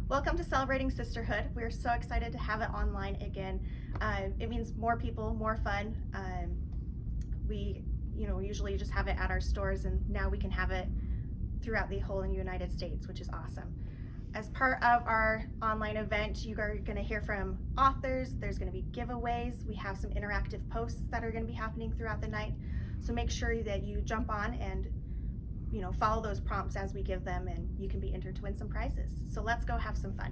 Welcome to Celebrating Sisterhood. We're so excited to have it online again. It means more people, more fun. We usually just have it at our stores, and now we can have it throughout the whole United States, which is awesome. As part of our online event, you are going to hear from authors. There's going to be giveaways. We have some interactive posts that are going to be happening throughout the night. So make sure that you jump on and follow those prompts as we give them, and you can be entered to win some prizes. So let's go have some fun.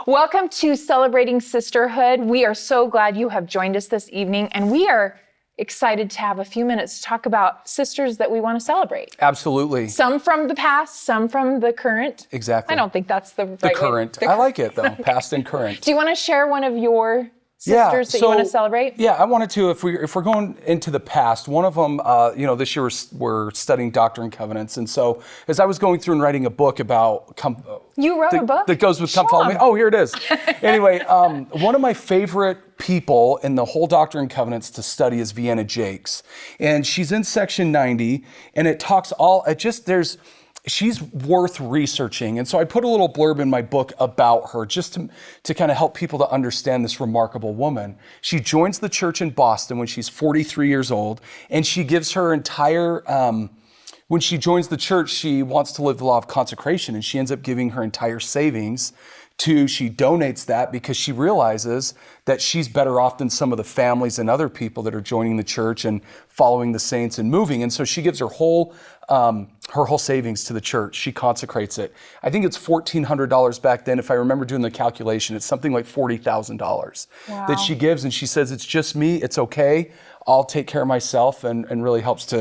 Welcome to Celebrating Sisterhood. We are so glad you have joined us this evening, and we are excited to have a few minutes to talk about sisters that we want to celebrate. Absolutely. Some from the past, some from the current. Exactly. I don't think that's the right The current. I like it though, past and current. Do you want to share one of your sisters that you want to celebrate? Yeah, I wanted to. If we're going into the past, one of them, this year we're studying Doctrine and Covenants, and so as I was going through and writing a book about you wrote a book that goes with Come Follow Me. Oh, here it is. Anyway, one of my favorite people in the whole Doctrine and Covenants to study is Vienna Jakes, and she's in section 90, and it talks she's worth researching. And so I put a little blurb in my book about her just to kind of help people to understand this remarkable woman. She joins the church in Boston when she's 43 years old, and she gives her entire, when she joins the church, she wants to live the law of consecration, and she ends up giving her entire savings she donates that because she realizes that she's better off than some of the families and other people that are joining the church and following the saints and moving. And so she gives her whole savings to the church. She consecrates it. I think it's $1,400 back then. If I remember doing the calculation, it's something like $40,000 that she gives. And she says, it's just me. It's okay. I'll take care of myself, and really helps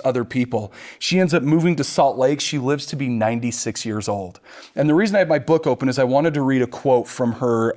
other people. She ends up moving to Salt Lake. She lives to be 96 years old. And the reason I have my book open is I wanted to read a quote from her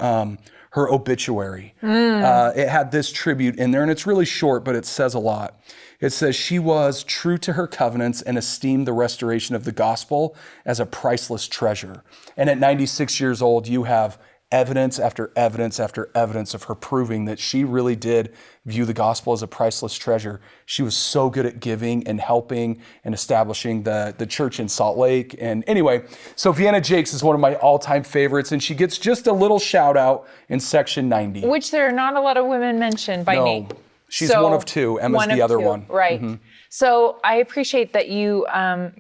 obituary. It had this tribute in there, and it's really short, but it says a lot. It says, she was true to her covenants and esteemed the restoration of the gospel as a priceless treasure. And at 96 years old, you have evidence after evidence after evidence of her proving that she really did view the gospel as a priceless treasure. She was so good at giving and helping and establishing the church in Salt Lake. And anyway, so Vienna Jakes is one of my all-time favorites, and she gets just a little shout out in section 90. Which there are not a lot of women mentioned by name. She's one of two. Emma's the other one. Right. Mm-hmm. So I appreciate that you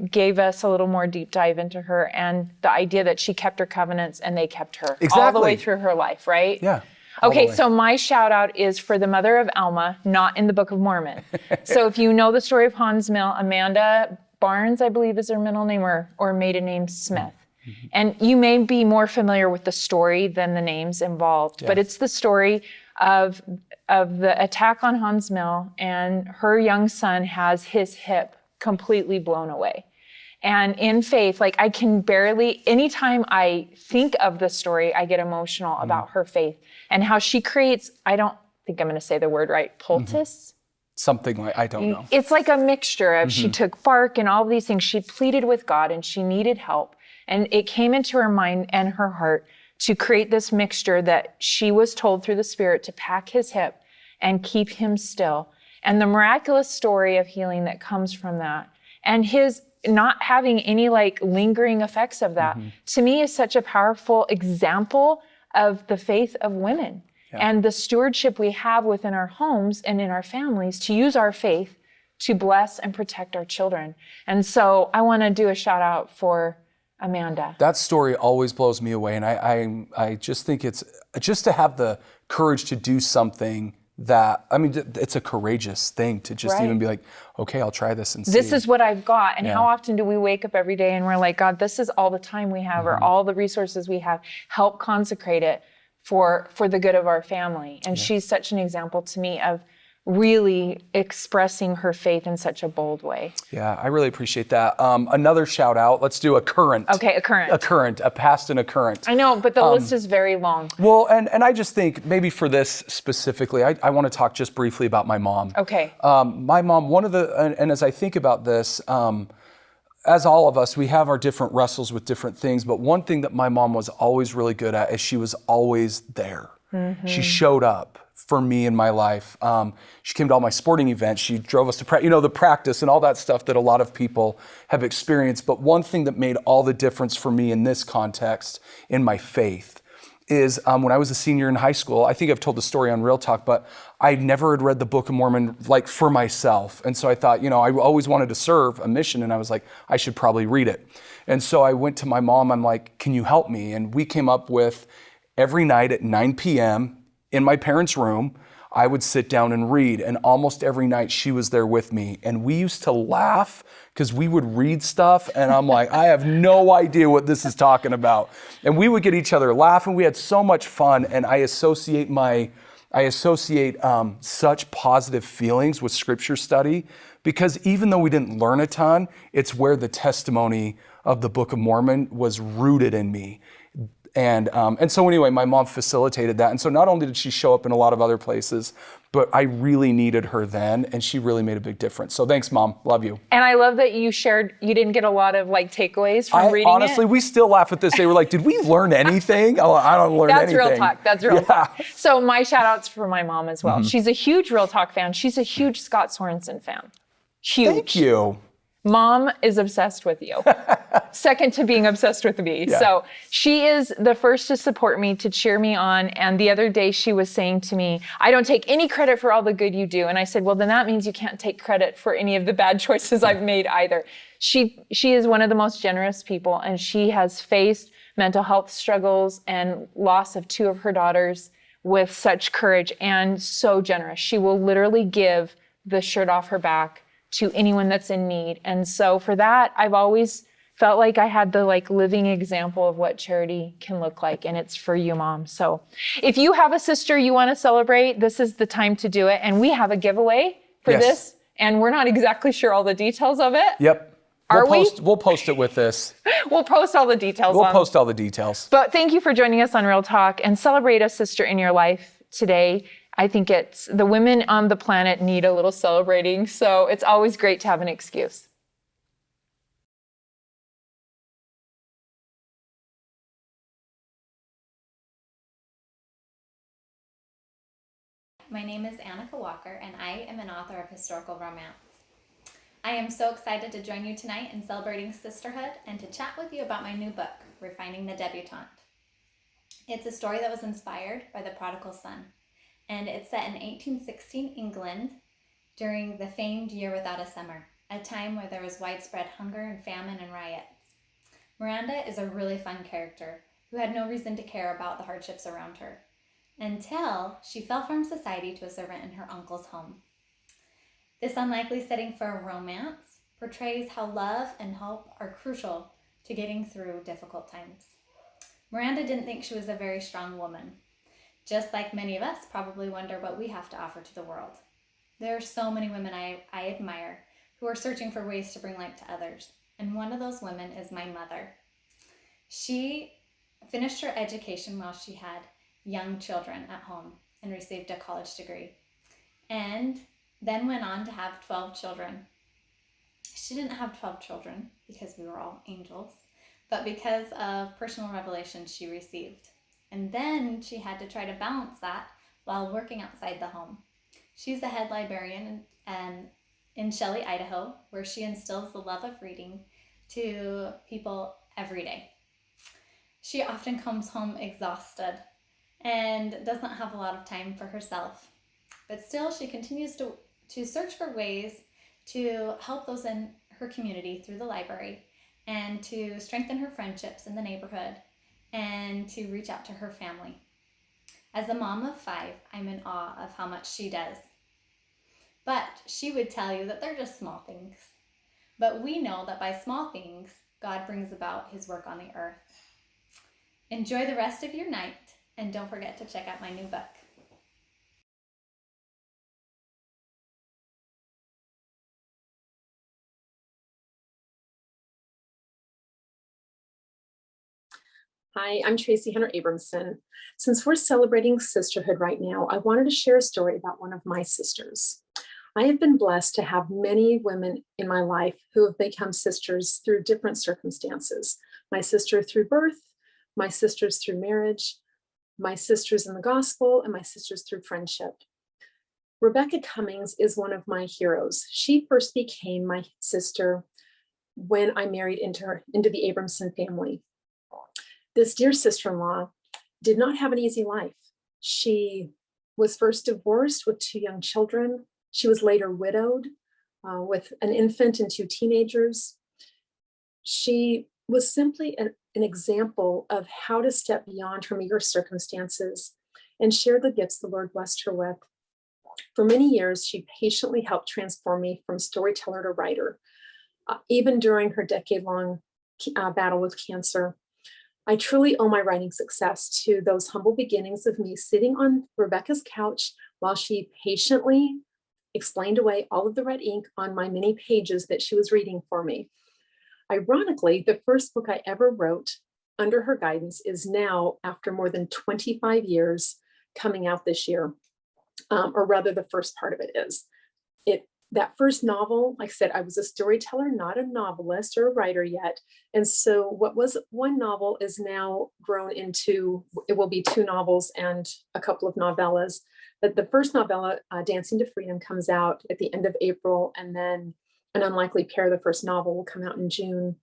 gave us a little more deep dive into her and the idea that she kept her covenants and they kept her all the way through her life, right? Yeah. Okay, so my shout out is for the mother of Alma, not in the Book of Mormon. So if you know the story of Ahmanvel, Amanda Barnes, I believe is her middle name, or maiden name Smith. Mm-hmm. And you may be more familiar with the story than the names involved, but it's the story of the attack on Ahmanvel, and her young son has his hip completely blown away. And in faith, like I can barely, anytime I think of the story, I get emotional about her faith and how she creates, I don't think I'm going to say the word right, poultice? Something like, I don't know. It's like a mixture of, she took bark and all of these things. She pleaded with God and she needed help. And it came into her mind and her heart to create this mixture that she was told through the Spirit to pack his hip and keep him still. And the miraculous story of healing that comes from that, and his not having any like lingering effects of that, to me is such a powerful example of the faith of women and the stewardship we have within our homes and in our families to use our faith to bless and protect our children. And so I want to do a shout out for Amanda. That story always blows me away. And I just think it's just to have the courage to do something that, I mean, it's a courageous thing to just even be like, okay, I'll try this and see. This is what I've got. And how often do we wake up every day and we're like, God, this is all the time we have or all the resources we have. Help consecrate it for the good of our family. And she's such an example to me of really expressing her faith in such a bold way. Yeah, I really appreciate that. Another shout out, let's do a current. Okay, a current. A current, a past and a current. I know, but the list is very long. Well, and I just think maybe for this specifically, I want to talk just briefly about my mom. Okay. My mom, and as I think about this, as all of us, we have our different wrestles with different things, but one thing that my mom was always really good at is she was always there. She showed up for me in my life. She came to all my sporting events. She drove us to the practice and all that stuff that a lot of people have experienced. But one thing that made all the difference for me in this context, in my faith, is when I was a senior in high school. I think I've told the story on Real Talk, but I never had read the Book of Mormon like for myself. And so I thought, I always wanted to serve a mission, and I was like, I should probably read it. And so I went to my mom, I'm like, can you help me? And we came up with every night at 9 p.m. in my parents' room, I would sit down and read, and almost every night she was there with me. And we used to laugh because we would read stuff and I'm like, I have no idea what this is talking about. And we would get each other laughing. We had so much fun, and I associate such positive feelings with scripture study, because even though we didn't learn a ton, it's where the testimony of the Book of Mormon was rooted in me. And so anyway, my mom facilitated that. And so not only did she show up in a lot of other places, but I really needed her then, and she really made a big difference. So thanks, Mom. Love you. And I love that you shared, you didn't get a lot of takeaways from reading honestly, it. we still laugh at this day. We're like, did we learn anything? Oh, I don't learn anything. That's Real Talk. That's Real Talk. So my shout outs for my mom as well. She's a huge Real Talk fan. She's a huge Scott Sorensen fan. Huge. Thank you. Mom is obsessed with you. Second to being obsessed with me. Yeah. So she is the first to support me, to cheer me on. And the other day she was saying to me, I don't take any credit for all the good you do. And I said, well, then that means you can't take credit for any of the bad choices I've made either. She is one of the most generous people, and she has faced mental health struggles and loss of 2 of her daughters with such courage, and so generous. She will literally give the shirt off her back to anyone that's in need. And so for that, I've always felt like I had the living example of what charity can look like, and it's for you, Mom. So if you have a sister you want to celebrate, this is the time to do it. And we have a giveaway for this, and we're not exactly sure all the details of it. Yep. We'll post it with this. We'll post all the details. We'll post all the details. But thank you for joining us on Real Talk, and celebrate a sister in your life today. I think it's the women on the planet need a little celebrating, so it's always great to have an excuse. My name is Anika Walker, and I am an author of historical romance. I am so excited to join you tonight in celebrating sisterhood and to chat with you about my new book, Refining the Debutante. It's a story that was inspired by the prodigal son, and it's set in 1816 England during the famed Year Without a Summer, a time where there was widespread hunger and famine and riots. Miranda is a really fun character who had no reason to care about the hardships around her, until she fell from society to a servant in her uncle's home. This unlikely setting for a romance portrays how love and hope are crucial to getting through difficult times. Miranda didn't think she was a very strong woman. Just like many of us probably wonder what we have to offer to the world. There are so many women I admire who are searching for ways to bring light to others, and one of those women is my mother. She finished her education while she had young children at home and received a college degree, and then went on to have 12 children. She didn't have 12 children because we were all angels, but because of personal revelation she received. And then she had to try to balance that while working outside the home. She's a head librarian in Shelley, Idaho, where she instills the love of reading to people every day. She often comes home exhausted and doesn't have a lot of time for herself. But still, she continues to search for ways to help those in her community through the library, and to strengthen her friendships in the neighborhood, and to reach out to her family. As a mom of 5, I'm in awe of how much she does. But she would tell you that they're just small things. But we know that by small things, God brings about his work on the earth. Enjoy the rest of your night, and don't forget to check out my new book. Hi, I'm Tracy Hunter Abramson. Since we're celebrating sisterhood right now, I wanted to share a story about one of my sisters. I have been blessed to have many women in my life who have become sisters through different circumstances. My sister through birth, my sisters through marriage, my sisters in the gospel, and my sisters through friendship. Rebecca Cummings is one of my heroes. She first became my sister when I married into the Abramson family. This dear sister-in-law did not have an easy life. She was first divorced with 2 young children. She was later widowed with an infant and 2 teenagers. She was simply an example of how to step beyond her meager circumstances and share the gifts the Lord blessed her with. For many years, she patiently helped transform me from storyteller to writer, even during her decade-long battle with cancer. I truly owe my writing success to those humble beginnings of me sitting on Rebecca's couch while she patiently explained away all of the red ink on my many pages that she was reading for me. Ironically, the first book I ever wrote under her guidance is now, after more than 25 years, coming out this year. Or rather, the first part of it is. That first novel, like I said, I was a storyteller, not a novelist or a writer yet. And so what was one novel is now grown into, it will be 2 novels and a couple of novellas. But the first novella, Dancing to Freedom, comes out at the end of April, and then An Unlikely Pair, the first novel, will come out in June.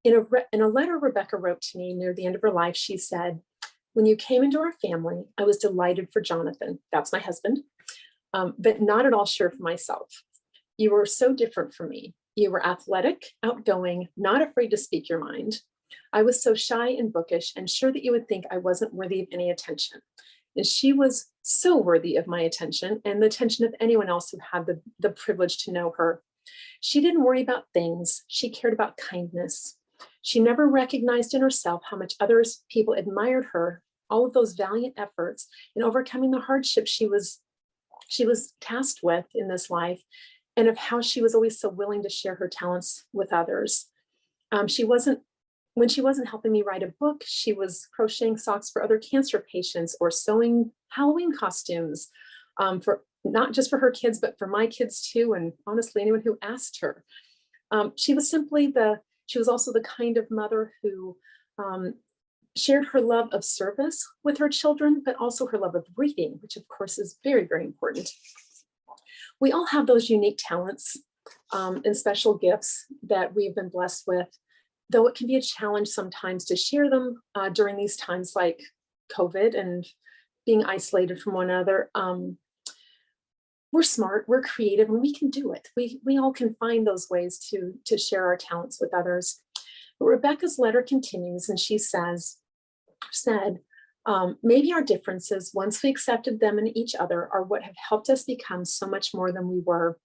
In a letter Rebecca wrote to me near the end of her life, she said, "When you came into our family, I was delighted for Jonathan," that's my husband, "but not at all sure for myself. You were so different from me. You were athletic, outgoing, not afraid to speak your mind. I was so shy and bookish and sure that you would think I wasn't worthy of any attention." And she was so worthy of my attention and the attention of anyone else who had the privilege to know her. She didn't worry about things. She cared about kindness. She never recognized in herself how much others people admired her, all of those valiant efforts in overcoming the hardships she was tasked with in this life, and of how she was always so willing to share her talents with others. When she wasn't helping me write a book, she was crocheting socks for other cancer patients or sewing Halloween costumes for not just for her kids, but for my kids too, and honestly, anyone who asked her. She was also the kind of mother who shared her love of service with her children, but also her love of reading, which of course is very, very important. We all have those unique talents and special gifts that we've been blessed with, though it can be a challenge sometimes to share them during these times like COVID and being isolated from one another. We're smart, we're creative, and we can do it. We all can find those ways to share our talents with others. But Rebecca's letter continues, and she said, maybe our differences, once we accepted them in each other, are what have helped us become so much more than we were.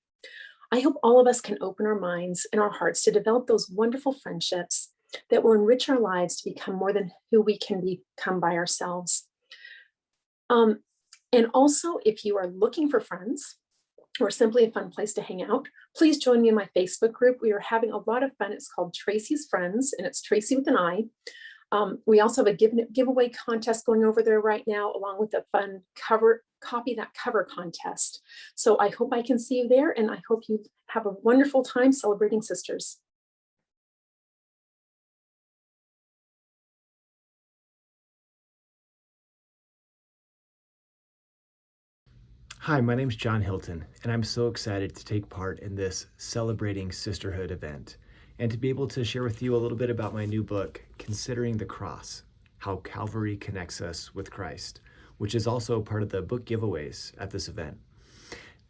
I hope all of us can open our minds and our hearts to develop those wonderful friendships that will enrich our lives to become more than who we can become by ourselves. And also, if you are looking for friends or simply a fun place to hang out, please join me in my Facebook group. We are having a lot of fun. It's called Tracy's Friends, and it's Tracy with an I. We also have a giveaway contest going over there right now, along with a fun copy that cover contest. So I hope I can see you there, and I hope you have a wonderful time celebrating sisters. Hi, my name's John Hilton, and I'm so excited to take part in this Celebrating Sisterhood event and to be able to share with you a little bit about my new book, Considering the Cross, How Calvary Connects Us with Christ, which is also part of the book giveaways at this event.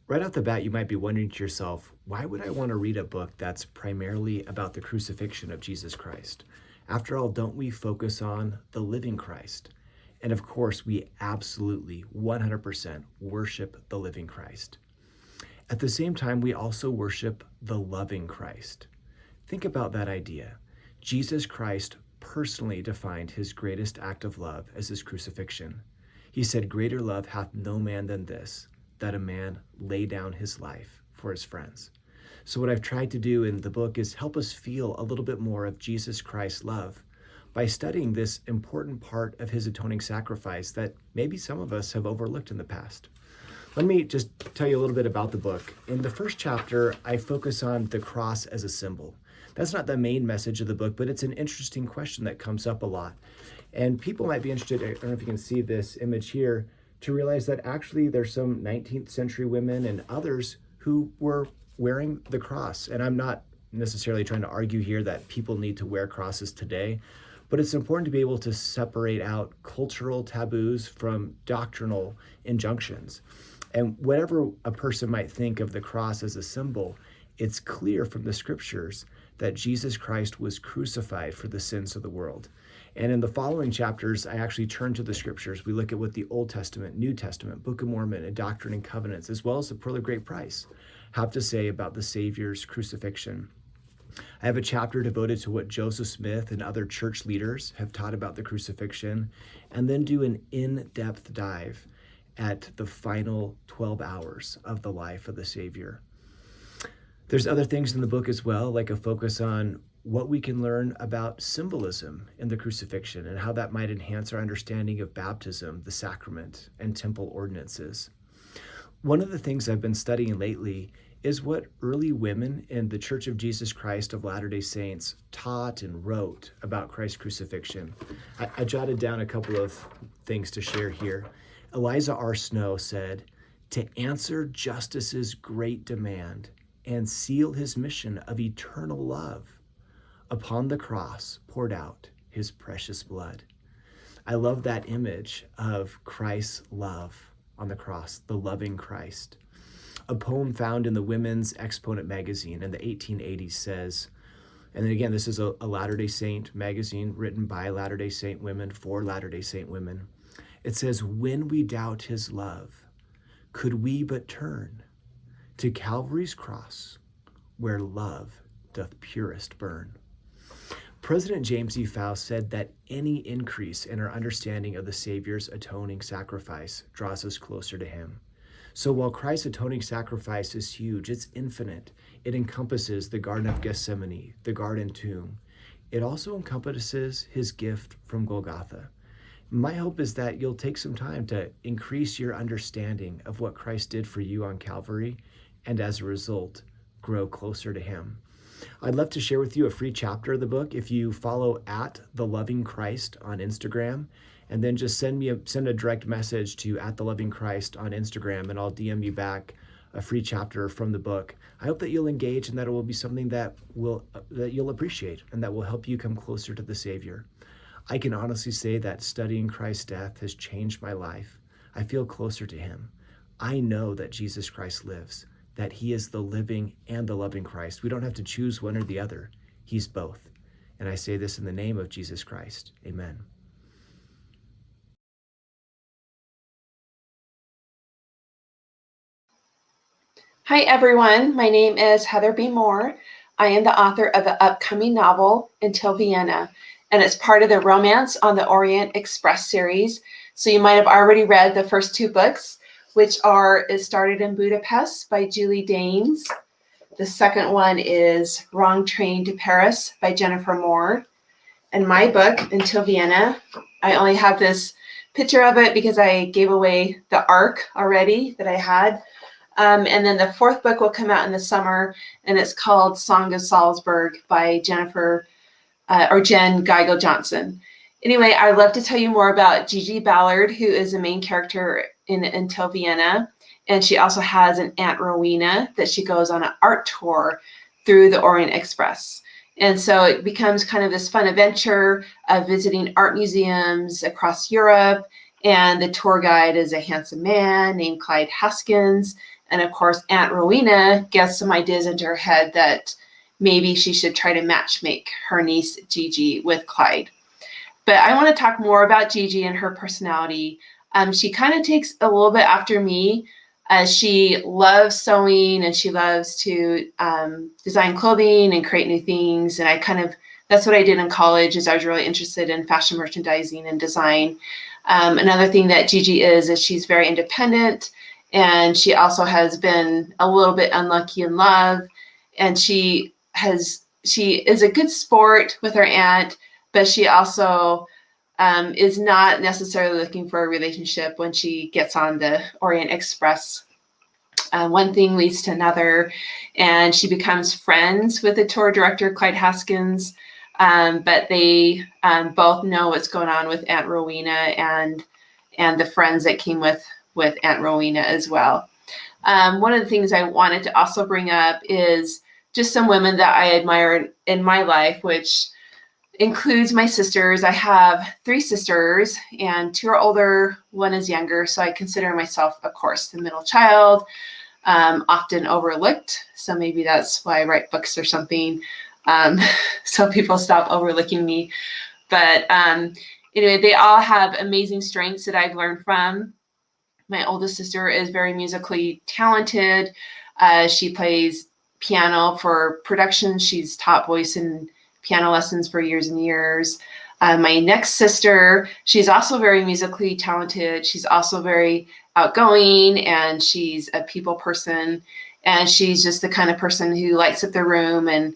Right off the bat, you might be wondering to yourself, why would I want to read a book that's primarily about the crucifixion of Jesus Christ? After all, don't we focus on the living Christ? And of course, we absolutely 100% worship the living Christ. At the same time, we also worship the loving Christ. Think about that idea. Jesus Christ personally defined his greatest act of love as his crucifixion. He said, "Greater love hath no man than this, that a man lay down his life for his friends." So what I've tried to do in the book is help us feel a little bit more of Jesus Christ's love by studying this important part of his atoning sacrifice that maybe some of us have overlooked in the past. Let me just tell you a little bit about the book. In the first chapter, I focus on the cross as a symbol. That's not the main message of the book, but it's an interesting question that comes up a lot. And people might be interested, I don't know if you can see this image here, to realize that actually there's some 19th century women and others who were wearing the cross. And I'm not necessarily trying to argue here that people need to wear crosses today, but it's important to be able to separate out cultural taboos from doctrinal injunctions. And whatever a person might think of the cross as a symbol, it's clear from the scriptures that Jesus Christ was crucified for the sins of the world. And in the following chapters, I actually turn to the scriptures. We look at what the Old Testament, New Testament, Book of Mormon, and Doctrine and Covenants, as well as the Pearl of Great Price, have to say about the Savior's crucifixion. I have a chapter devoted to what Joseph Smith and other church leaders have taught about the crucifixion, and then do an in-depth dive at the final 12 hours of the life of the Savior. There's other things in the book as well, like a focus on what we can learn about symbolism in the crucifixion and how that might enhance our understanding of baptism, the sacrament, and temple ordinances. One of the things I've been studying lately is what early women in the Church of Jesus Christ of Latter-day Saints taught and wrote about Christ's crucifixion. I jotted down a couple of things to share here. Eliza R. Snow said, "To answer justice's great demand and seal his mission of eternal love, upon the cross poured out his precious blood." I love that image of Christ's love on the cross, the loving Christ. A poem found in the Women's Exponent magazine in the 1880s says, and then again, this is a Latter-day Saint magazine written by Latter-day Saint women for Latter-day Saint women. It says, "When we doubt his love, could we but turn to Calvary's cross, where love doth purest burn." President James E. Faust said that any increase in our understanding of the Savior's atoning sacrifice draws us closer to him. So while Christ's atoning sacrifice is huge, it's infinite. It encompasses the Garden of Gethsemane, the garden tomb. It also encompasses his gift from Golgotha. My hope is that you'll take some time to increase your understanding of what Christ did for you on Calvary, and as a result, grow closer to him. I'd love to share with you a free chapter of the book if you follow @TheLovingChrist on Instagram, and then just send a direct message to @TheLovingChrist on Instagram, and I'll DM you back a free chapter from the book. I hope that you'll engage and that it will be something that you'll appreciate and that will help you come closer to the Savior. I can honestly say that studying Christ's death has changed my life. I feel closer to him. I know that Jesus Christ lives, that he is the living and the loving Christ. We don't have to choose one or the other. He's both. And I say this in the name of Jesus Christ. Amen. Hi, everyone. My name is Heather B. Moore. I am the author of the upcoming novel, Until Vienna, and it's part of the Romance on the Orient Express series. So you might have already read the first two books, which are It Started in Budapest by Julie Danes. The second one is Wrong Train to Paris by Jennifer Moore. And my book, Until Vienna, I only have this picture of it because I gave away the ARC already that I had. And then the fourth book will come out in the summer, and it's called Song of Salzburg by Jen Geigel Johnson. Anyway, I'd love to tell you more about Gigi Ballard, who is the main character in Until Vienna. And she also has an Aunt Rowena that she goes on an art tour through the Orient Express. And so it becomes kind of this fun adventure of visiting art museums across Europe. And the tour guide is a handsome man named Clyde Haskins. And of course, Aunt Rowena gets some ideas into her head that maybe she should try to matchmake her niece Gigi with Clyde. But I want to talk more about Gigi and her personality. She kind of takes a little bit after me. She loves sewing and she loves to design clothing and create new things. And that's what I did in college, is I was really interested in fashion merchandising and design. Another thing that Gigi is she's very independent. And she also has been a little bit unlucky in love. And she is a good sport with her aunt, but she also is not necessarily looking for a relationship when she gets on the Orient Express. One thing leads to another, and she becomes friends with the tour director, Clyde Haskins. but they both know what's going on with Aunt Rowena and the friends that came with Aunt Rowena as well. One of the things I wanted to also bring up is just some women that I admire in my life, which includes my sisters. I have 3 sisters, and 2 are older, 1 is younger. So I consider myself, of course, the middle child, often overlooked. So maybe that's why I write books or something. So people stop overlooking me. But anyway, they all have amazing strengths that I've learned from. My oldest sister is very musically talented. She plays piano for production. She's taught voice and piano lessons for years and years. My next sister, she's also very musically talented. She's also very outgoing, and she's a people person. And she's just the kind of person who lights up the room and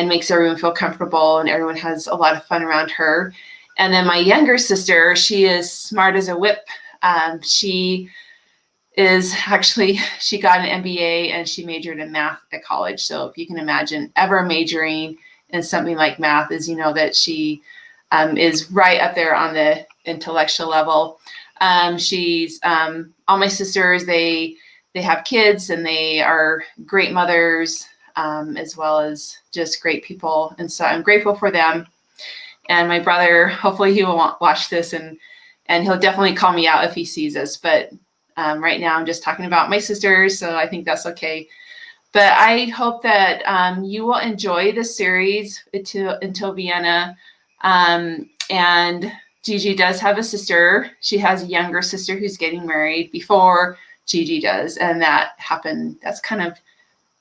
makes everyone feel comfortable, and everyone has a lot of fun around her. And then my younger sister, she is smart as a whip. She got an MBA and she majored in math at college. So if you can imagine ever majoring in something like math, is that she is right up there on the intellectual level. She's all my sisters, they have kids, and they are great mothers, as well as just great people. And so I'm grateful for them. And my brother, hopefully he will watch this, and he'll definitely call me out if he sees this. But right now I'm just talking about my sisters, so I think that's okay. But I hope that you will enjoy this series until Vienna. And Gigi does have a sister. She has a younger sister who's getting married before Gigi does. And that's kind of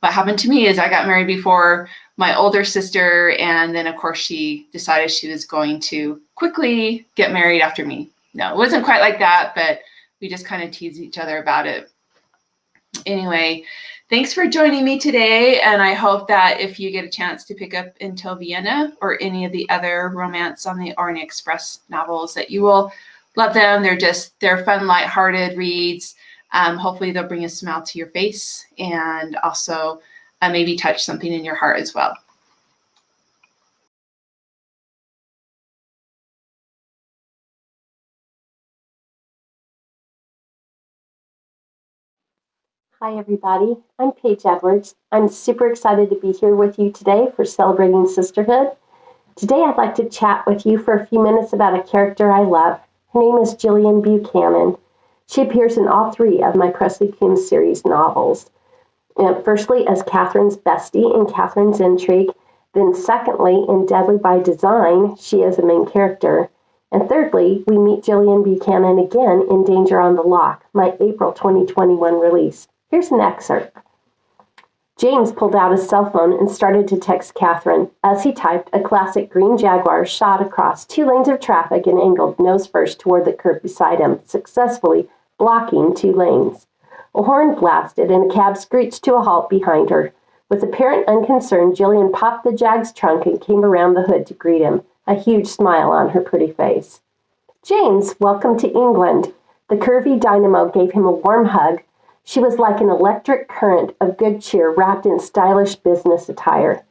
what happened to me. Is I got married before my older sister. And then of course she decided she was going to quickly get married after me. No, it wasn't quite like that, but we just kind of teased each other about it. Anyway, thanks for joining me today. And I hope that if you get a chance to pick up Until Vienna or any of the other Romance on the Orient Express novels, that you will love them. They're fun, lighthearted reads. Hopefully they'll bring a smile to your face, and also maybe touch something in your heart as well. Hi, everybody. I'm Paige Edwards. I'm super excited to be here with you today for Celebrating Sisterhood. Today, I'd like to chat with you for a few minutes about a character I love. Her name is Jillian Buchanan. She appears in all 3 of my Presley Coombs series novels. Firstly, as Catherine's bestie in Catherine's Intrigue. Then secondly, in Deadly by Design, she is a main character. And thirdly, we meet Jillian Buchanan again in Danger on the Lock, my April 2021 release. Here's an excerpt. James pulled out his cell phone and started to text Catherine. As he typed, a classic green Jaguar shot across 2 lanes of traffic and angled nose first toward the curb beside him, successfully blocking 2 lanes. A horn blasted and a cab screeched to a halt behind her. With apparent unconcern, Jillian popped the Jag's trunk and came around the hood to greet him, a huge smile on her pretty face. James, welcome to England. The curvy dynamo gave him a warm hug. She was like an electric current of good cheer wrapped in stylish business attire.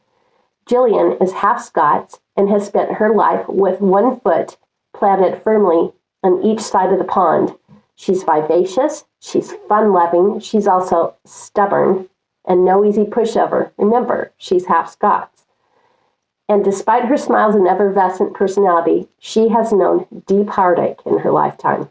Jillian is half Scots and has spent her life with 1 foot planted firmly on each side of the pond. She's vivacious, she's fun-loving, she's also stubborn, and no easy pushover. Remember, she's half Scots. And despite her smiles and effervescent personality, she has known deep heartache in her lifetime.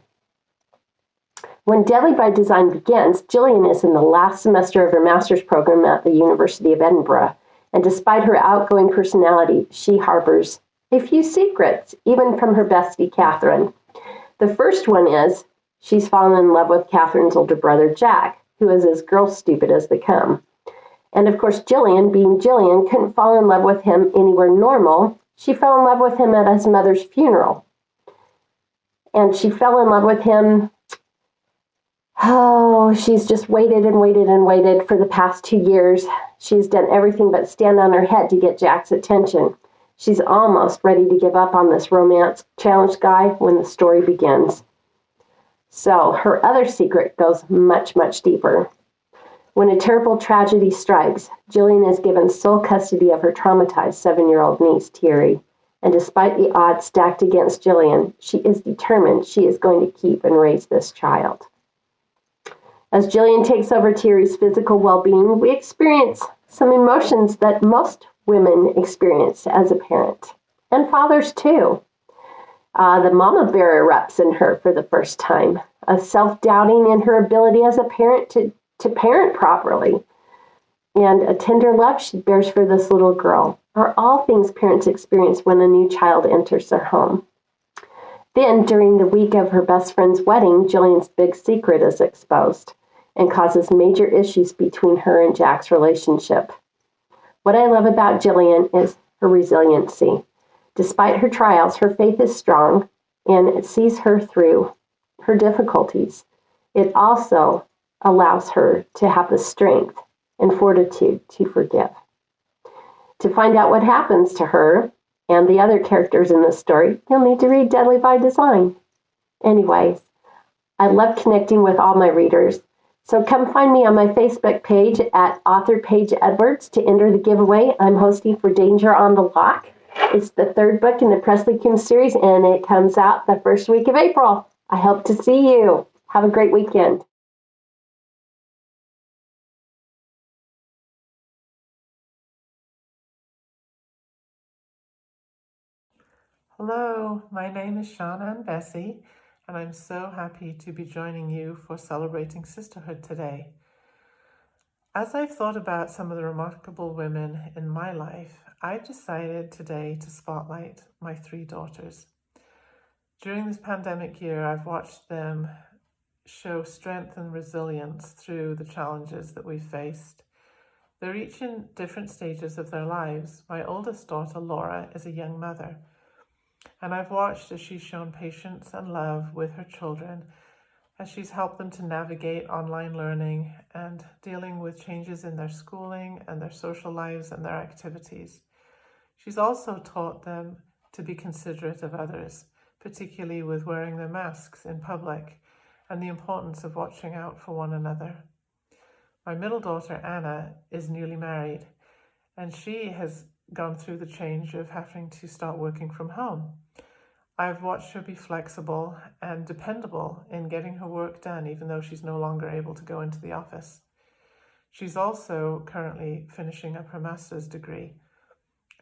When Deadly by Design begins, Jillian is in the last semester of her master's program at the University of Edinburgh, and despite her outgoing personality, she harbors a few secrets, even from her bestie, Catherine. The first one is she's fallen in love with Catherine's older brother, Jack, who is as girl stupid as they come. And of course, Jillian, being Jillian, couldn't fall in love with him anywhere normal. She fell in love with him at his mother's funeral. And she fell in love with him. Oh, she's just waited and waited and waited for the past 2 years. She's done everything but stand on her head to get Jack's attention. She's almost ready to give up on this romance challenged guy when the story begins. So her other secret goes much, much deeper. When a terrible tragedy strikes, Jillian is given sole custody of her traumatized 7-year-old niece, Thierry. And despite the odds stacked against Jillian, she is determined she is going to keep and raise this child. As Jillian takes over Terry's physical well-being, we experience some emotions that most women experience as a parent, and fathers too. The mama bear erupts in her for the first time, a self-doubting in her ability as a parent to parent properly, and a tender love she bears for this little girl are all things parents experience when a new child enters their home. Then, during the week of her best friend's wedding, Jillian's big secret is exposed and causes major issues between her and Jack's relationship. What I love about Jillian is her resiliency. Despite her trials, her faith is strong and it sees her through her difficulties. It also allows her to have the strength and fortitude to forgive. To find out what happens to her and the other characters in this story, you'll need to read Deadly by Design. Anyways, I love connecting with all my readers, so come find me on my Facebook page at author Paige Edwards to enter the giveaway I'm hosting for Danger on the Lock. It's the third book in the Presley Kim series, and it comes out the first week of April. I hope to see you. Have a great weekend. Hello, my name is Shauna Bennett, and I'm so happy to be joining you for Celebrating Sisterhood today. As I've thought about some of the remarkable women in my life, I've decided today to spotlight my 3 daughters. During this pandemic year, I've watched them show strength and resilience through the challenges that we've faced. They're each in different stages of their lives. My oldest daughter, Laura, is a young mother, and I've watched as she's shown patience and love with her children, as she's helped them to navigate online learning and dealing with changes in their schooling and their social lives and their activities. She's also taught them to be considerate of others, particularly with wearing their masks in public and the importance of watching out for one another. My middle daughter, Anna, is newly married, and she has gone through the change of having to start working from home. I've watched her be flexible and dependable in getting her work done, even though she's no longer able to go into the office. She's also currently finishing up her master's degree,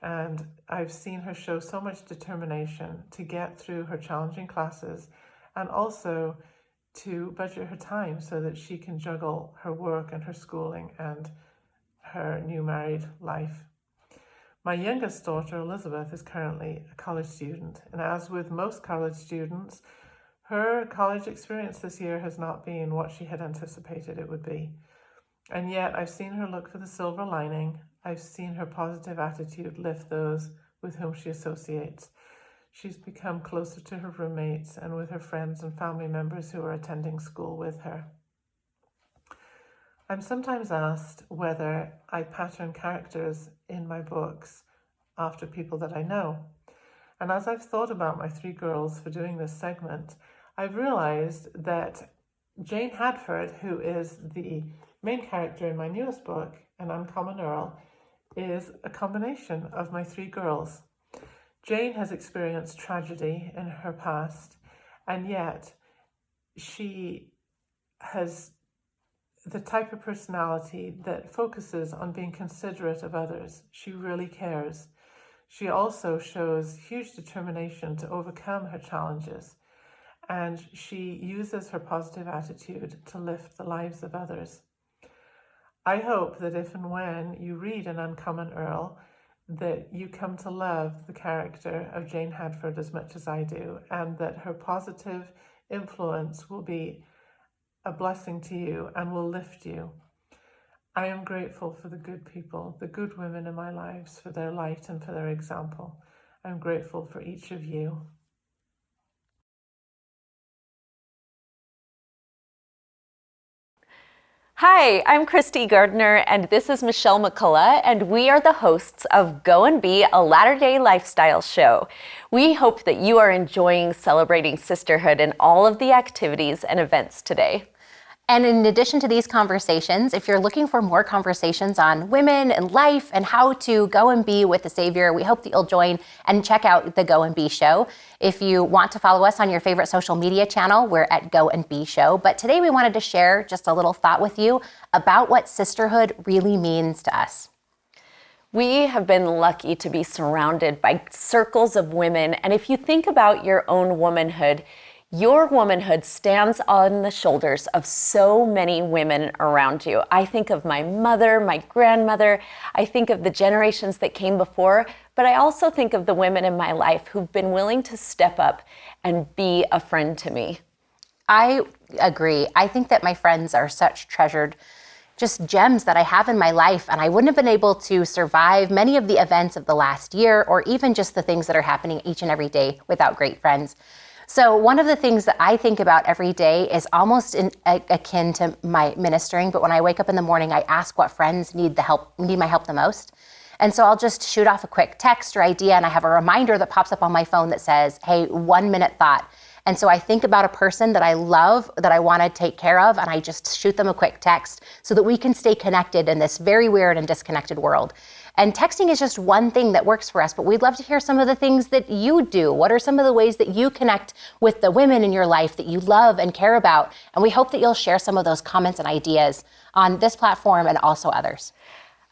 and I've seen her show so much determination to get through her challenging classes and also to budget her time so that she can juggle her work and her schooling and her new married life. My youngest daughter, Elizabeth, is currently a college student, and as with most college students, her college experience this year has not been what she had anticipated it would be. And yet I've seen her look for the silver lining. I've seen her positive attitude lift those with whom she associates. She's become closer to her roommates and with her friends and family members who are attending school with her. I'm sometimes asked whether I pattern characters in my books after people that I know. And as I've thought about my 3 girls for doing this segment, I've realized that Jane Hadford, who is the main character in my newest book, An Uncommon Earl, is a combination of my 3 girls. Jane has experienced tragedy in her past, and yet she has the type of personality that focuses on being considerate of others. She really cares. She also shows huge determination to overcome her challenges, and she uses her positive attitude to lift the lives of others. I hope that if and when you read An Uncommon Earl, that you come to love the character of Jane Hadford as much as I do, and that her positive influence will be a blessing to you and will lift you. I am grateful for the good people, the good women in my lives, for their light and for their example. I'm grateful for each of you. Hi, I'm Kristie Gardner, and this is Michelle McCullough, and we are the hosts of Go and Be a Latter-day Lifestyle Show. We hope that you are enjoying celebrating sisterhood and all of the activities and events today. And in addition to these conversations, if you're looking for more conversations on women and life and how to go and be with the Savior, we hope that you'll join and check out the Go and Be Show. If you want to follow us on your favorite social media channel, we're at Go and Be Show. But today we wanted to share just a little thought with you about what sisterhood really means to us. We have been lucky to be surrounded by circles of women. And if you think about your own womanhood, your womanhood stands on the shoulders of so many women around you. I think of my mother, my grandmother. I think of the generations that came before, but I also think of the women in my life who've been willing to step up and be a friend to me. I agree. I think that my friends are such treasured just gems that I have in my life, and I wouldn't have been able to survive many of the events of the last year or even just the things that are happening each and every day without great friends. So one of the things that I think about every day is almost akin to my ministering, but when I wake up in the morning, I ask what friends need my help the most. And so I'll just shoot off a quick text or idea, and I have a reminder that pops up on my phone that says, hey, 1 minute thought. And so I think about a person that I love, that I want to take care of, and I just shoot them a quick text so that we can stay connected in this very weird and disconnected world. And texting is just one thing that works for us, but we'd love to hear some of the things that you do. What are some of the ways that you connect with the women in your life that you love and care about? And we hope that you'll share some of those comments and ideas on this platform and also others.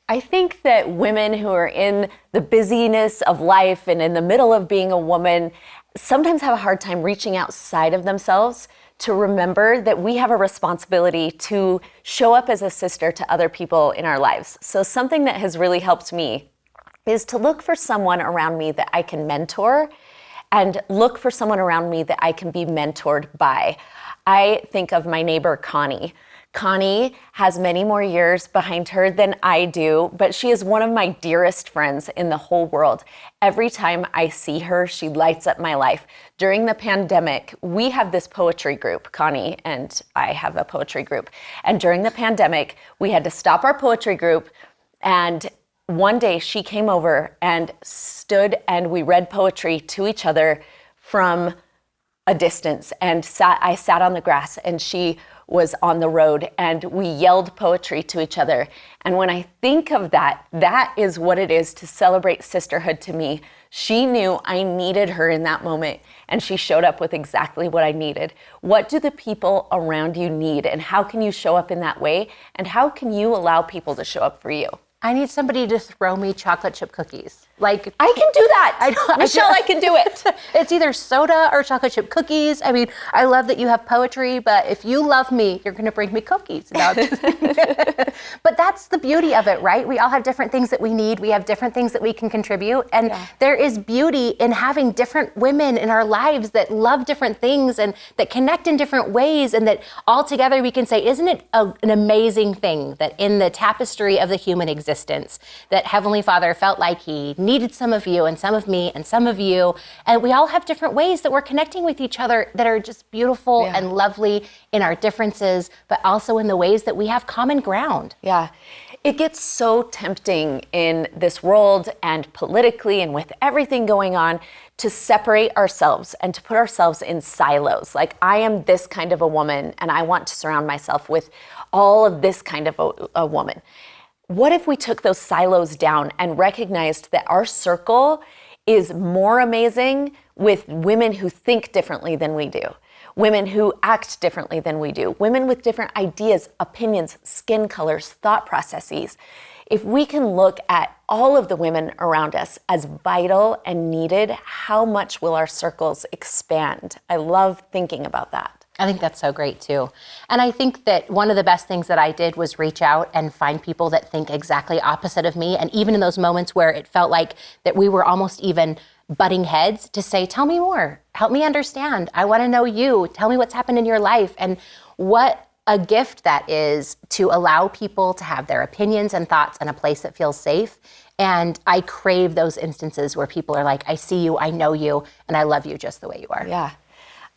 I think that women who are in the busyness of life and in the middle of being a woman sometimes have a hard time reaching outside of themselves to remember that we have a responsibility to show up as a sister to other people in our lives. So something that has really helped me is to look for someone around me that I can mentor and look for someone around me that I can be mentored by. I think of my neighbor, Connie. Connie has many more years behind her than I do, but she is one of my dearest friends in the whole world. Every time I see her, she lights up my life. During the pandemic, we have this poetry group, Connie and I have a poetry group. And during the pandemic, we had to stop our poetry group, and one day she came over and stood and we read poetry to each other from a distance, and I sat on the grass and she was on the road, and we yelled poetry to each other. And when I think of that, that is what it is to celebrate sisterhood to me. She knew I needed her in that moment, and she showed up with exactly what I needed. What do the people around you need, and how can you show up in that way? And how can you allow people to show up for you? I need somebody to throw me chocolate chip cookies. Like, I can do that. Michelle, I can do it. It's either soda or chocolate chip cookies. I mean, I love that you have poetry, but if you love me, you're going to bring me cookies. No, but that's the beauty of it, right? We all have different things that we need. We have different things that we can contribute. And there is beauty in having different women in our lives that love different things and that connect in different ways, and that all together we can say, isn't it an amazing thing that in the tapestry of the human existence, that Heavenly Father felt like he needed some of you and some of me and some of you, and we all have different ways that we're connecting with each other that are just beautiful and lovely in our differences, but also in the ways that we have common ground. Yeah. It gets so tempting in this world and politically and with everything going on to separate ourselves and to put ourselves in silos. Like, I am this kind of a woman and I want to surround myself with all of this kind of a woman. What if we took those silos down and recognized that our circle is more amazing with women who think differently than we do, women who act differently than we do, women with different ideas, opinions, skin colors, thought processes? If we can look at all of the women around us as vital and needed, how much will our circles expand? I love thinking about that. I think that's so great too. And I think that one of the best things that I did was reach out and find people that think exactly opposite of me. And even in those moments where it felt like that we were almost even butting heads, to say, tell me more, help me understand. I want to know you. Tell me what's happened in your life. And what a gift that is to allow people to have their opinions and thoughts in a place that feels safe. And I crave those instances where people are like, I see you, I know you, and I love you just the way you are. Yeah.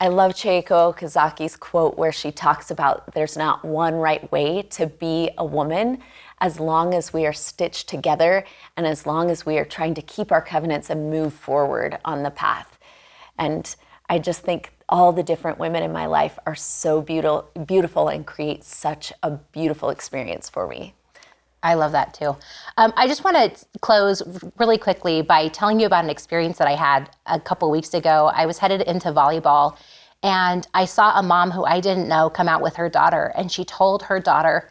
I love Chieko Kazaki's quote where she talks about there's not one right way to be a woman as long as we are stitched together and as long as we are trying to keep our covenants and move forward on the path. And I just think all the different women in my life are so beautiful and create such a beautiful experience for me. I love that too. I just want to close really quickly by telling you about an experience that I had a couple weeks ago. I was headed into volleyball and I saw a mom who I didn't know come out with her daughter, and she told her daughter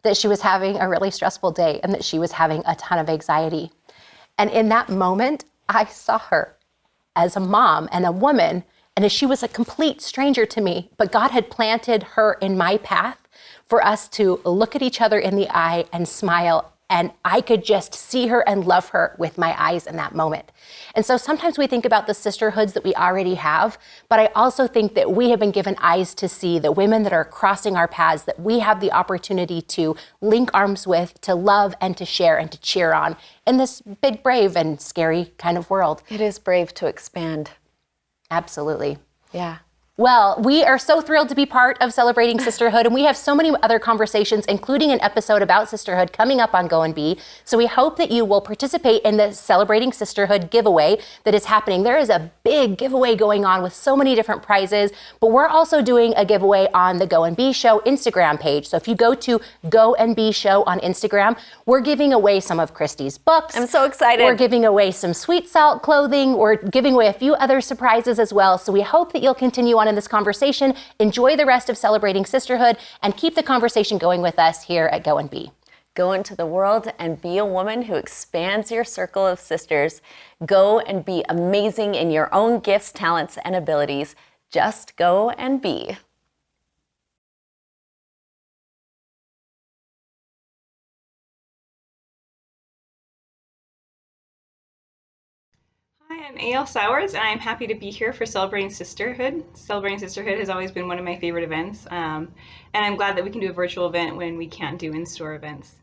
that she was having a really stressful day and that she was having a ton of anxiety. And in that moment, I saw her as a mom and a woman, and as she was a complete stranger to me, but God had planted her in my path for us to look at each other in the eye and smile. And I could just see her and love her with my eyes in that moment. And so sometimes we think about the sisterhoods that we already have, but I also think that we have been given eyes to see the women that are crossing our paths, that we have the opportunity to link arms with, to love and to share and to cheer on in this big, brave and scary kind of world. It is brave to expand. Absolutely. Yeah. Well, we are so thrilled to be part of Celebrating Sisterhood, and we have so many other conversations, including an episode about sisterhood coming up on Go and Be. So we hope that you will participate in the Celebrating Sisterhood giveaway that is happening. There is a big giveaway going on with so many different prizes, but we're also doing a giveaway on the Go and Be Show Instagram page. So if you go to Go and Be Show on Instagram, we're giving away some of Kristie's books. I'm so excited. We're giving away some Sweet Salt clothing. We're giving away a few other surprises as well. So we hope that you'll continue on in this conversation, enjoy the rest of Celebrating Sisterhood, and keep the conversation going with us here at Go and Be. Go into the world and be a woman who expands your circle of sisters. Go and be amazing in your own gifts, talents, and abilities. Just go and be. Hi, I'm A.L. Sowers, and I'm happy to be here for Celebrating Sisterhood. Celebrating Sisterhood has always been one of my favorite events, and I'm glad that we can do a virtual event when we can't do in-store events.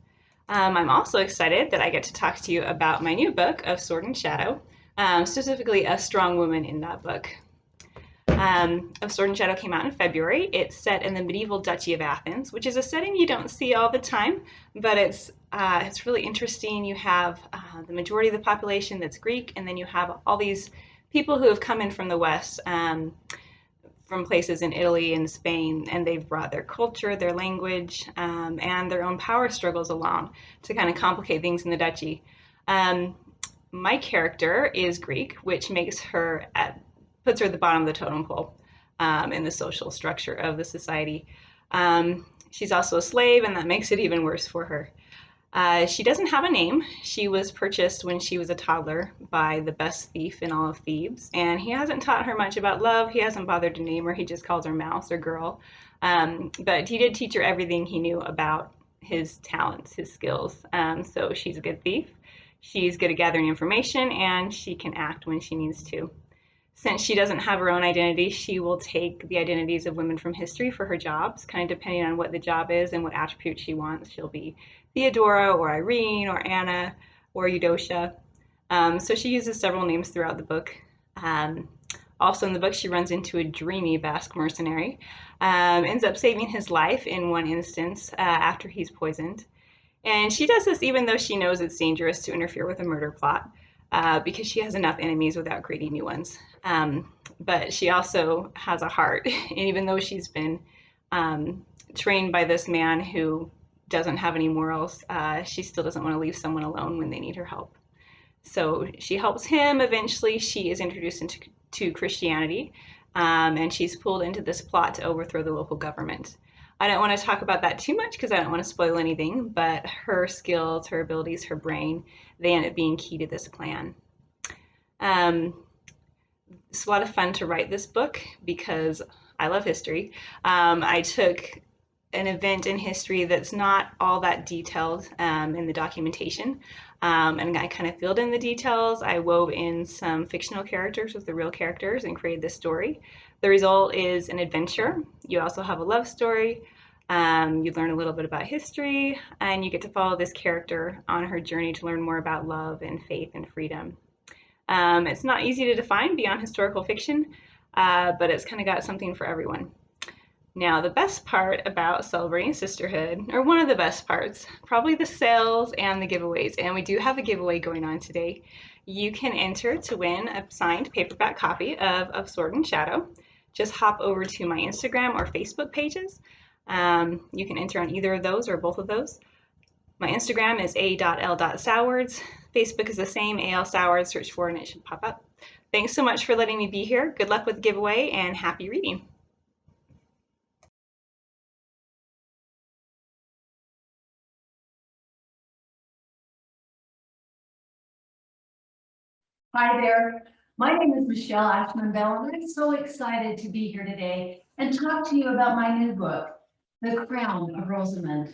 I'm also excited that I get to talk to you about my new book, Of Sword and Shadow, specifically a strong woman in that book. Of Sword and Shadow came out in February. It's set in the medieval Duchy of Athens, which is a setting you don't see all the time, but it's really interesting. You have the majority of the population that's Greek, and then you have all these people who have come in from the West, from places in Italy and Spain, and they've brought their culture, their language, and their own power struggles along to kind of complicate things in the duchy. My character is Greek, which makes her puts her at the bottom of the totem pole in the social structure of the society. She's also a slave, and that makes it even worse for her. She doesn't have a name. She was purchased when she was a toddler by the best thief in all of Thebes, and he hasn't taught her much about love. He hasn't bothered to name her. He just calls her Mouse or Girl. But he did teach her everything he knew about his talents, his skills. So she's a good thief. She's good at gathering information, and she can act when she needs to. Since she doesn't have her own identity, she will take the identities of women from history for her jobs, kind of depending on what the job is and what attributes she wants. She'll be Theodora or Irene or Anna or Eudocia. So she uses several names throughout the book. Also in the book, she runs into a dreamy Basque mercenary, ends up saving his life in one instance after he's poisoned. And she does this even though she knows it's dangerous to interfere with a murder plot, because she has enough enemies without creating new ones. But she also has a heart, and even though she's been trained by this man who doesn't have any morals, she still doesn't want to leave someone alone when they need her help. So she helps him. Eventually, she is introduced to Christianity, and she's pulled into this plot to overthrow the local government. I don't want to talk about that too much because I don't want to spoil anything, but her skills, her abilities, her brain, they end up being key to this plan. It's a lot of fun to write this book because I love history. I took an event in history that's not all that detailed in the documentation, and I kind of filled in the details. I wove in some fictional characters with the real characters and created this story. The result is an adventure. You also have a love story. You learn a little bit about history, and you get to follow this character on her journey to learn more about love and faith and freedom. It's not easy to define beyond historical fiction, but it's kind of got something for everyone. Now, the best part about celebrating sisterhood, or one of the best parts, probably the sales and the giveaways. And we do have a giveaway going on today. You can enter to win a signed paperback copy of Sword and Shadow. Just hop over to my Instagram or Facebook pages. You can enter on either of those or both of those. My Instagram is a.l.sowers. Facebook is the same, A.L. Sowers. Search for it and it should pop up. Thanks so much for letting me be here. Good luck with the giveaway and happy reading. Hi there. My name is Michelle Ahmanvel, and I'm so excited to be here today and talk to you about my new book, The Crown of Rosamond.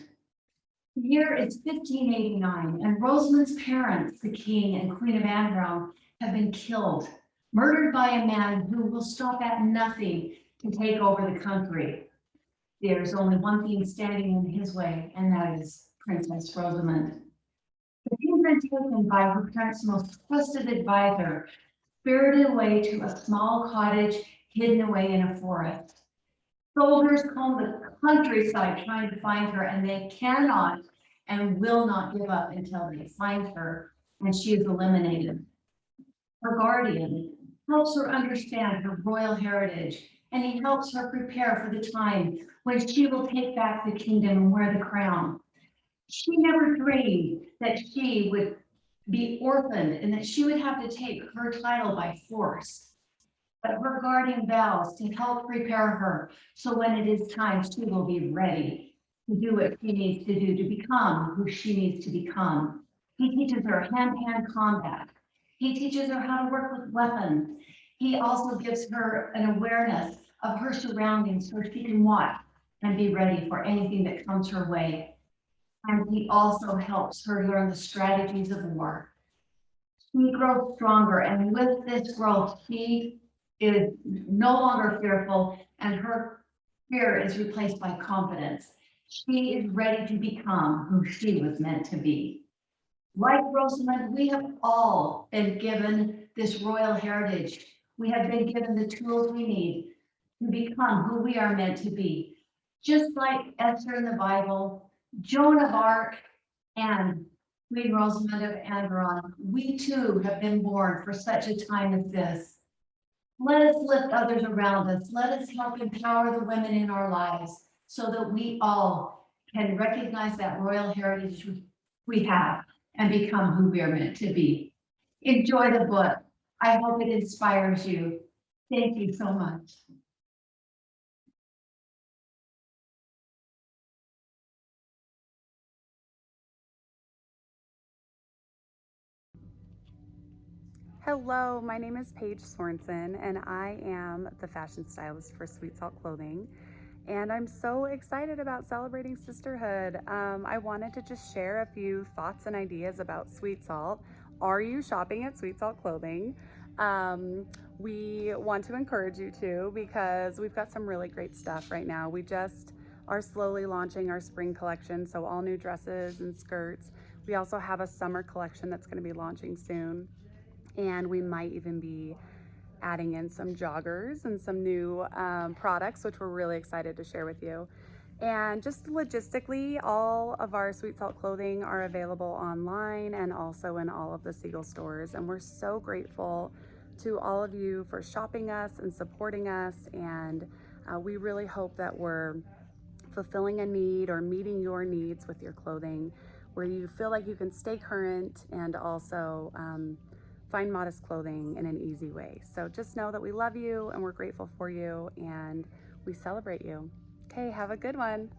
The year is 1589, and Rosamond's parents, the King and Queen of Armstrong, have been killed, murdered by a man who will stop at nothing to take over the country. There's only one thing standing in his way, and that is Princess Rosamond. The king had taken by her parents' most trusted advisor, spirited away to a small cottage hidden away in a forest. Soldiers comb the countryside trying to find her, and they cannot and will not give up until they find her and she is eliminated. Her guardian helps her understand her royal heritage, and he helps her prepare for the time when she will take back the kingdom and wear the crown. She never dreamed that she would be orphaned and that she would have to take her title by force. But her guardian vows to help prepare her so when it is time, she will be ready to do what she needs to do to become who she needs to become. He teaches her hand-to-hand combat. He teaches her how to work with weapons. He also gives her an awareness of her surroundings so she can watch and be ready for anything that comes her way. And he also helps her learn the strategies of war. She grows stronger, and with this growth, she is no longer fearful, and her fear is replaced by confidence. She is ready to become who she was meant to be. Like Rosamond, we have all been given this royal heritage. We have been given the tools we need to become who we are meant to be. Just like Esther in the Bible, Joan of Arc, and Queen Rosamond of Armstrong, we too have been born for such a time as this. Let us lift others around us. Let us help empower the women in our lives so that we all can recognize that royal heritage we have and become who we are meant to be. Enjoy the book. I hope it inspires you. Thank you so much. Hello, my name is Paige Swenson, and I am the fashion stylist for Sweet Salt Clothing. And I'm so excited about celebrating sisterhood. I wanted to just share a few thoughts and ideas about Sweet Salt. Are you shopping at Sweet Salt Clothing? We want to encourage you to, because we've got some really great stuff right now. We just are slowly launching our spring collection, so all new dresses and skirts. We also have a summer collection that's going to be launching soon. And we might even be adding in some joggers and some new products, which we're really excited to share with you. And just logistically, all of our Sweet Salt clothing are available online and also in all of the Seagull stores. And we're so grateful to all of you for shopping us and supporting us. And we really hope that we're fulfilling a need or meeting your needs with your clothing, where you feel like you can stay current and also find modest clothing in an easy way. So just know that we love you and we're grateful for you and we celebrate you. Okay, have a good one.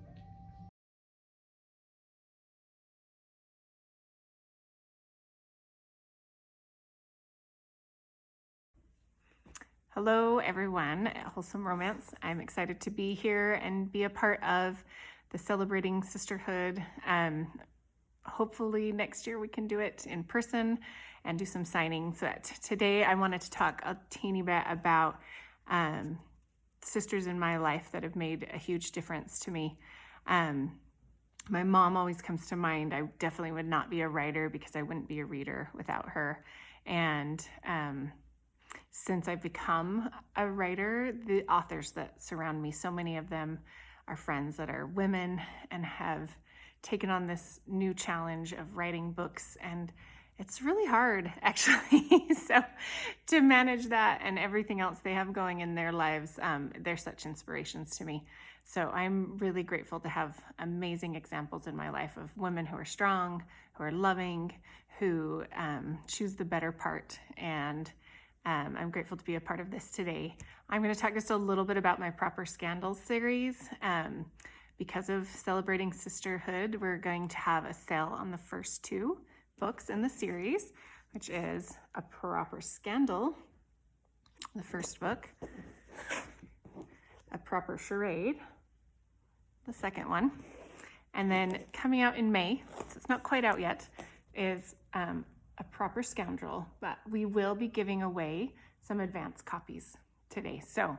Hello everyone at Wholesome Romance. I'm excited to be here and be a part of the Celebrating Sisterhood. Hopefully next year we can do it in person and do some signings. But today I wanted to talk a teeny bit about sisters in my life that have made a huge difference to me. My mom always comes to mind. I definitely would not be a writer because I wouldn't be a reader without her. And since I've become a writer, the authors that surround me, so many of them are friends that are women and have taken on this new challenge of writing books. And it's really hard, actually. So to manage that and everything else they have going in their lives, they're such inspirations to me. So I'm really grateful to have amazing examples in my life of women who are strong, who are loving, who choose the better part. And I'm grateful to be a part of this today. I'm going to talk just a little bit about my Proper Scandals series. Because of celebrating sisterhood, we're going to have a sale on the first 2 books in the series, which is A Proper Scandal, the first book, A Proper Charade, the second one, and then coming out in May, so it's not quite out yet, is A Proper Scoundrel, but we will be giving away some advance copies today. So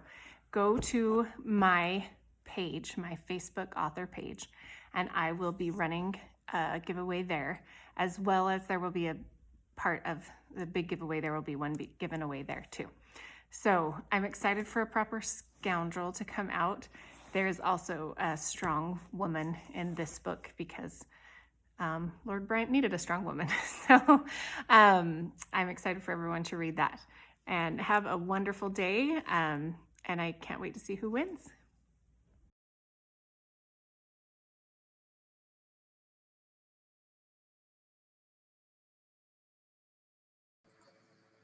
go to my page, my Facebook author page, and I will be running a giveaway there, as well as there will be a part of the big giveaway, there will be one given away there too. So I'm excited for A Proper Scoundrel to come out. There's also a strong woman in this book because Lord Bryant needed a strong woman. So I'm excited for everyone to read that. And have a wonderful day. And I can't wait to see who wins.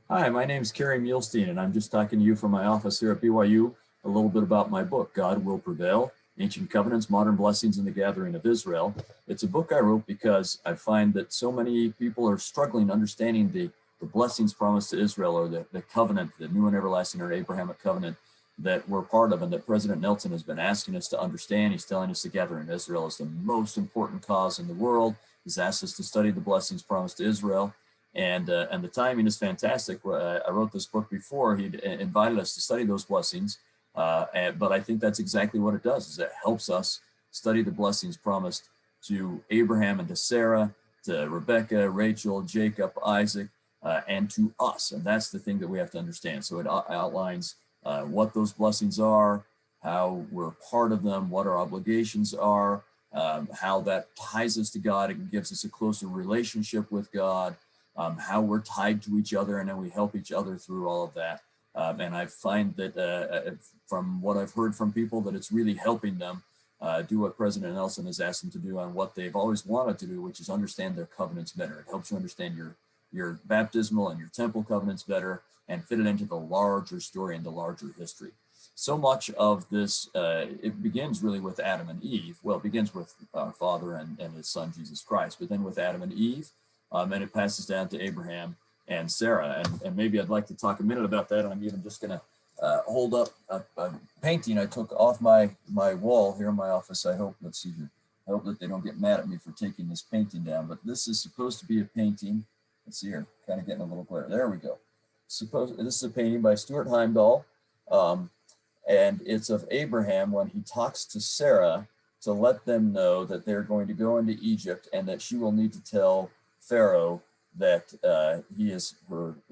Hi, my name is Carrie Mielstein, and I'm just talking to you from my office here at BYU a little bit about my book, God Will Prevail, Ancient Covenants, Modern Blessings in the Gathering of Israel. It's a book I wrote because I find that so many people are struggling understanding the blessings promised to Israel, or the covenant, the new and everlasting or Abrahamic covenant that we're part of and that President Nelson has been asking us to understand. He's telling us the gathering of Israel is the most important cause in the world. He's asked us to study the blessings promised to Israel. And the timing is fantastic. I wrote this book before he'd invited us to study those blessings, but I think that's exactly what it does, is it helps us study the blessings promised to Abraham and to Sarah, to Rebecca, Rachel, Jacob, Isaac, and to us. And that's the thing that we have to understand. So it outlines what those blessings are, how we're part of them, what our obligations are, how that ties us to God and gives us a closer relationship with God, how we're tied to each other, and then we help each other through all of that. And I find that from what I've heard from people, that it's really helping them do what President Nelson has asked them to do on what they've always wanted to do, which is understand their covenants better. It helps you understand your baptismal and your temple covenants better and fit it into the larger story and the larger history. So much of this, it begins really with Adam and Eve. Well, it begins with our Father and his Son, Jesus Christ, but then with Adam and Eve, and it passes down to Abraham and Sarah. And maybe I'd like to talk a minute about that. I'm even just going to hold up a painting I took off my wall here in my office. I hope, let's see here. I hope that they don't get mad at me for taking this painting down, but this is supposed to be a painting. Let's see here, kind of getting a little glare. There we go. This is a painting by Stuart Heimdall, and it's of Abraham when he talks to Sarah to let them know that they're going to go into Egypt and that she will need to tell Pharaoh that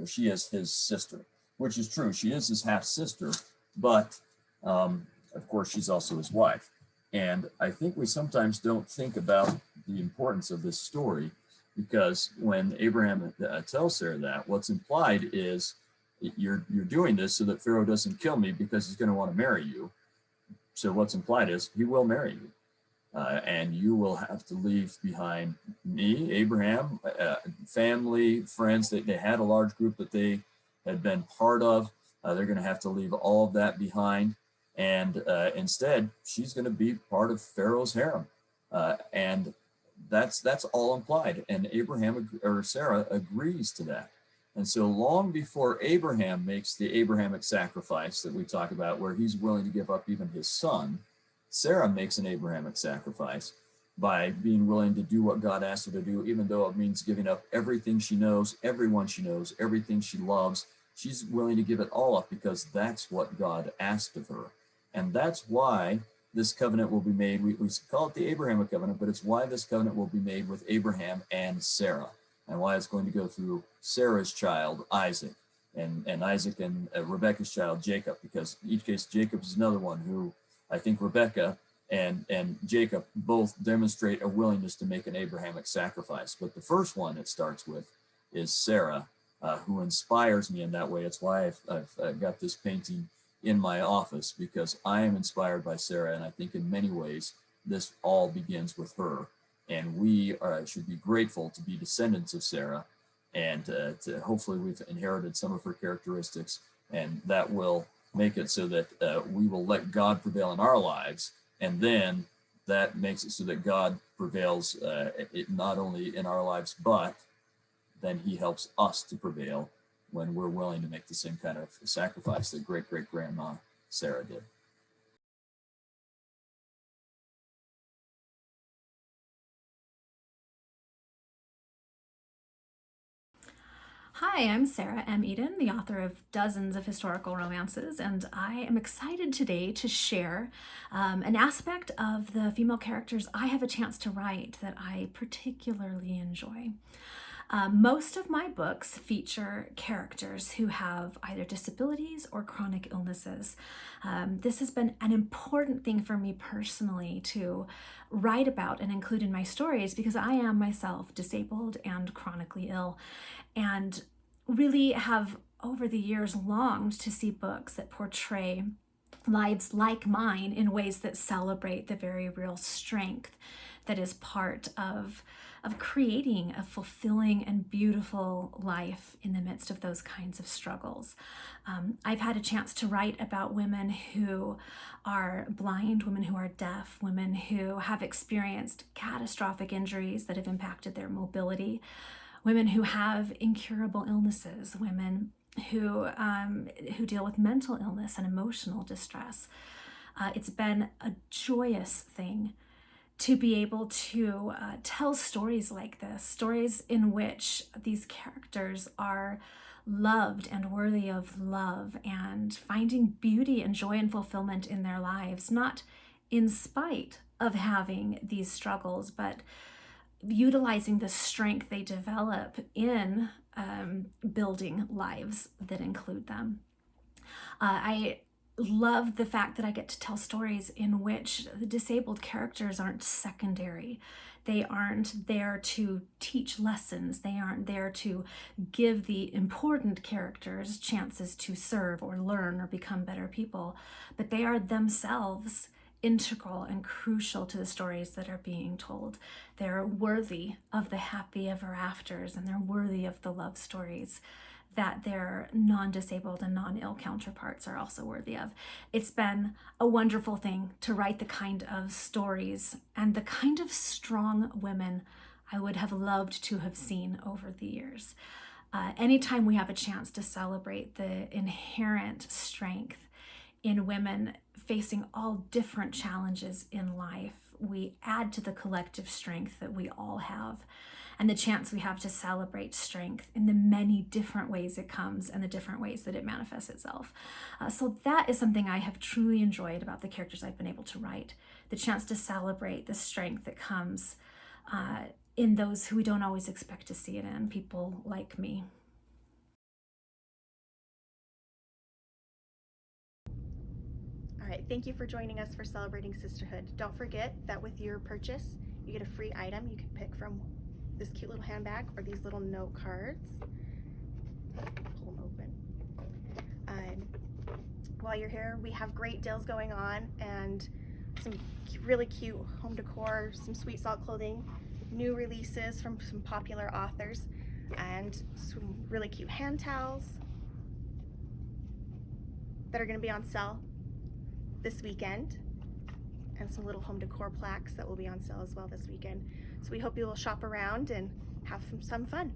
she is his sister, which is true. She is his half sister, but of course she's also his wife. And I think we sometimes don't think about the importance of this story, because when Abraham tells Sarah that, what's implied is you're doing this so that Pharaoh doesn't kill me because he's going to want to marry you. So what's implied is he will marry you. And you will have to leave behind me, Abraham, family, friends. They had a large group that they had been part of. They're going to have to leave all of that behind. And instead, she's going to be part of Pharaoh's harem. And that's all implied. And Sarah agrees to that. And so long before Abraham makes the Abrahamic sacrifice that we talk about, where he's willing to give up even his son, Sarah makes an Abrahamic sacrifice by being willing to do what God asked her to do, even though it means giving up everything she knows, everyone she knows, everything she loves. She's willing to give it all up because that's what God asked of her. And that's why this covenant will be made. We call it the Abrahamic covenant, but it's why this covenant will be made with Abraham and Sarah, and why it's going to go through Sarah's child, Isaac. and Isaac and Rebecca's child, Jacob, because in each case, Jacob is another one who I think Rebecca and Jacob both demonstrate a willingness to make an Abrahamic sacrifice. But the first one it starts with is Sarah, who inspires me in that way. It's why I've got this painting in my office, because I am inspired by Sarah, and I think in many ways this all begins with her. And we should be grateful to be descendants of Sarah, and hopefully we've inherited some of her characteristics, and that will make it so that we will let God prevail in our lives, and then that makes it so that God prevails not only in our lives, but then he helps us to prevail when we're willing to make the same kind of sacrifice that great-great-grandma Sarah did. Hi, I'm Sarah M. Eden, the author of dozens of historical romances, and I am excited today to share an aspect of the female characters I have a chance to write that I particularly enjoy. Most of my books feature characters who have either disabilities or chronic illnesses. This has been an important thing for me personally to write about and include in my stories, because I am myself disabled and chronically ill, and really have over the years longed to see books that portray lives like mine in ways that celebrate the very real strength that is part of creating a fulfilling and beautiful life in the midst of those kinds of struggles. I've had a chance to write about women who are blind, women who are deaf, women who have experienced catastrophic injuries that have impacted their mobility, women who have incurable illnesses, women who deal with mental illness and emotional distress. It's been a joyous thing to be able to tell stories like this, stories in which these characters are loved and worthy of love and finding beauty and joy and fulfillment in their lives, not in spite of having these struggles, but utilizing the strength they develop in building lives that include them. I love the fact that I get to tell stories in which the disabled characters aren't secondary. They aren't there to teach lessons. They aren't there to give the important characters chances to serve or learn or become better people, but they are themselves integral and crucial to the stories that are being told. They're worthy of the happy ever afters, and they're worthy of the love stories that their non-disabled and non-ill counterparts are also worthy of. It's been a wonderful thing to write the kind of stories and the kind of strong women I would have loved to have seen over the years. Anytime we have a chance to celebrate the inherent strength in women facing all different challenges in life, we add to the collective strength that we all have, and the chance we have to celebrate strength in the many different ways it comes and the different ways that it manifests itself. So that is something I have truly enjoyed about the characters I've been able to write, the chance to celebrate the strength that comes in those who we don't always expect to see it in, people like me. All right, thank you for joining us for Celebrating Sisterhood. Don't forget that with your purchase, you get a free item you can pick from this cute little handbag or these little note cards. Pull them open. While you're here, we have great deals going on and some really cute home decor, some Sweet Salt clothing, new releases from some popular authors, and some really cute hand towels that are going to be on sale this weekend, and some little home decor plaques that will be on sale as well this weekend. So we hope you will shop around and have some fun.